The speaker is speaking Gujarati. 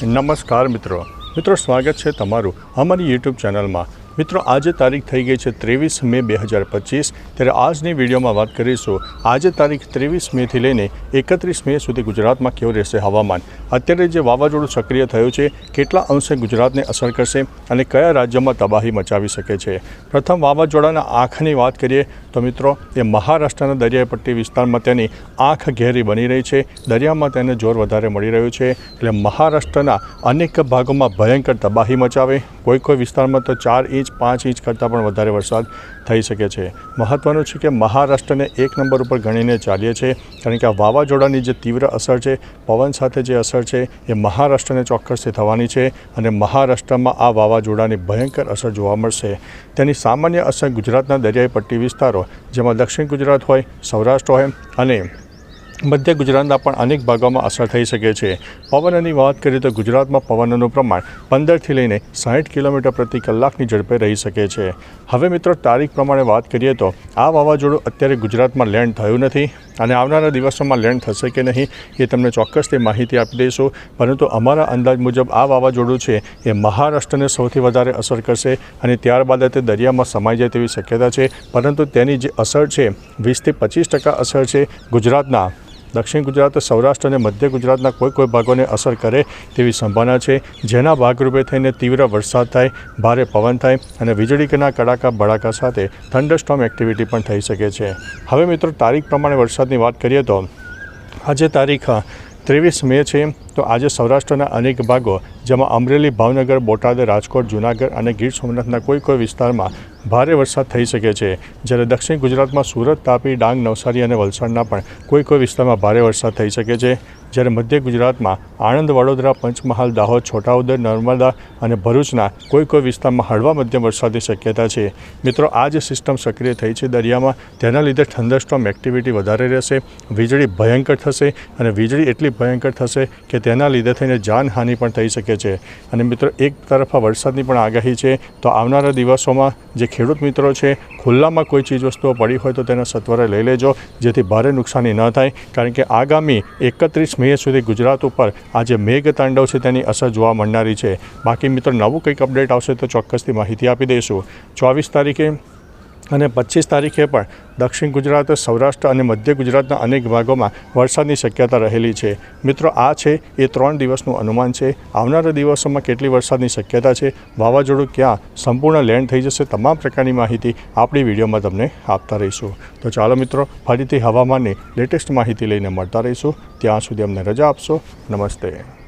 નમસ્કાર મિત્રો સ્વાગત છે તમારું અમારી યુટ્યુબ ચેનલમાં। મિત્રો આજે તારીખ થઈ ગઈ છે 23 મે 2025। ત્યારે આજની વિડીયોમાં વાત કરીશું આજે તારીખ 23 મેથી લઈને 31 મે સુધી ગુજરાતમાં કેવું રહેશે હવામાન। અત્યારે જે વાવાઝોડું સક્રિય થયું છે કેટલા અંશે ગુજરાતને અસર કરશે અને કયા રાજ્યમાં તબાહી મચાવી શકે છે। પ્રથમ વાવાઝોડાના આંખની વાત કરીએ તો મિત્રો એ મહારાષ્ટ્રના દરિયાઈ પટ્ટી વિસ્તારમાં તેની આંખ ઘેરી બની રહી છે। દરિયામાં તેને જોર વધારે મળી રહ્યું છે એટલે મહારાષ્ટ્રના અનેક ભાગોમાં ભયંકર તબાહી મચાવે। કોઈ વિસ્તારમાં તો 4 ઇંચ 5 ઇંચ કરતાં પણ વધારે વરસાદ થઈ શકે છે। મહત્ત્વનું છે કે મહારાષ્ટ્રને 1 નંબર ઉપર ગણીને ચાલીએ છીએ કારણ કે આ વાવાઝોડાની જે તીવ્ર અસર છે પવન સાથે જે અસર છે એ મહારાષ્ટ્રને ચોક્કસથી થવાની છે અને મહારાષ્ટ્રમાં આ વાવાઝોડાની ભયંકર અસર જોવા મળશે। તેની સામાન્ય અસર ગુજરાતના દરિયાઈ પટ્ટી વિસ્તારો જેમાં દક્ષિણ ગુજરાત હોય, સૌરાષ્ટ્ર હોય અને મધ્ય ગુજરાતના પણ અનેક ભાગોમાં અસર થઈ શકે છે। પવનની વાત કરીએ તો ગુજરાતમાં પવનનું પ્રમાણ 15થી લઈને 60 કિલોમીટર પ્રતિ કલાકની ઝડપે રહી શકે છે। હવે મિત્રો તારીખ પ્રમાણે વાત કરીએ તો આ વાવાઝોડું અત્યારે ગુજરાતમાં લેન્ડ થયું નથી અને આવનારા દિવસોમાં લેન્ડ થશે કે નહીં એ તમને ચોક્કસથી માહિતી આપી દઈશું, પરંતુ અમારા અંદાજ મુજબ આ વાવાઝોડું છે એ મહારાષ્ટ્રને સૌથી વધારે અસર કરશે અને ત્યારબાદ તે દરિયામાં સમાઈ જાય તેવી શક્યતા છે, પરંતુ તેની જે અસર છે 20થી 25% અસર છે ગુજરાતના દક્ષિણ ગુજરાત, સૌરાષ્ટ્ર અને મધ્ય ગુજરાતના કોઈ ભાગોને અસર કરે તેવી સંભાવના છે, જેના ભાગરૂપે થઈને તીવ્ર વરસાદ થાય, ભારે પવન થાય અને વીજળીના કડાકા ભડાકા સાથે થંડરસ્ટોર્મ એક્ટિવિટી પણ થઈ શકે છે। હવે મિત્રો તારીખ પ્રમાણે વરસાદની વાત કરીએ તો આજે તારીખ 23 મે છે તો આજે સૌરાષ્ટ્રના અનેક ભાગો જેમાં અમરેલી, ભાવનગર, બોટાદ, રાજકોટ, જૂનાગઢ અને ગીર સોમનાથના કોઈ વિસ્તારમાં ભારે વરસાદ થઈ શકે છે, જ્યારે દક્ષિણ ગુજરાતમાં સુરત, તાપી, ડાંગ, નવસારી અને વલસાડના પણ કોઈ વિસ્તારમાં ભારે વરસાદ થઈ શકે છે, જ્યારે મધ્ય ગુજરાતમાં આણંદ, વડોદરા, પંચમહાલ, દાહોદ, છોટાઉદેપુર, નર્મદા અને ભરૂચના કોઈ વિસ્તારમાં હળવા મધ્યમ વરસાદની શક્યતા છે। મિત્રો આ જે સિસ્ટમ સક્રિય થઈ છે દરિયામાં તેના લીધે થંડરસ્ટોર્મ એક્ટિવિટી વધારે રહેશે, વીજળી ભયંકર થશે અને વીજળી એટલી ભયંકર થશે કે તેના લીધે થઈને જાનહાનિ પણ થઈ શકે છે। અને મિત્રો એક તરફ આ વરસાદની પણ આગાહી છે તો આવનારા દિવસોમાં જે ખેડૂત મિત્રો છે ખુલ્લામાં કોઈ ચીજ વસ્તુઓ પડી હોય તો તેને સત્વરે લઈ લેજો જેથી ભારે નુકસાની ન થાય, કારણ કે આગામી 31 મે સુધી ગુજરાત ઉપર આ જે મેઘ તાંડવ છે તેની અસર જોવા મળનારી છે। બાકી મિત્રો નવું કંઈક અપડેટ આવશે તો ચોક્કસથી માહિતી આપી દઈશું। 24 તારીખે અને 25 તારીખે પણ દક્ષિણ ગુજરાત, સૌરાષ્ટ્ર અને મધ્ય ગુજરાતના અનેક ભાગોમાં વરસાદની શક્યતા રહેલી છે। મિત્રો આ છે એ 3 દિવસનું અનુમાન છે। આવનારા દિવસોમાં કેટલી વરસાદની શક્યતા છે, વાવાઝોડું ક્યાં સંપૂર્ણ લેન્ડ થઈ જશે, તમામ પ્રકારની માહિતી આપણી વિડીયોમાં તમને આપતા રહીશું। તો ચાલો મિત્રો ફરીથી હવામાનની લેટેસ્ટ માહિતી લઈને મળતા રહીશું, ત્યાં સુધી અમને રજા આપશો। નમસ્તે।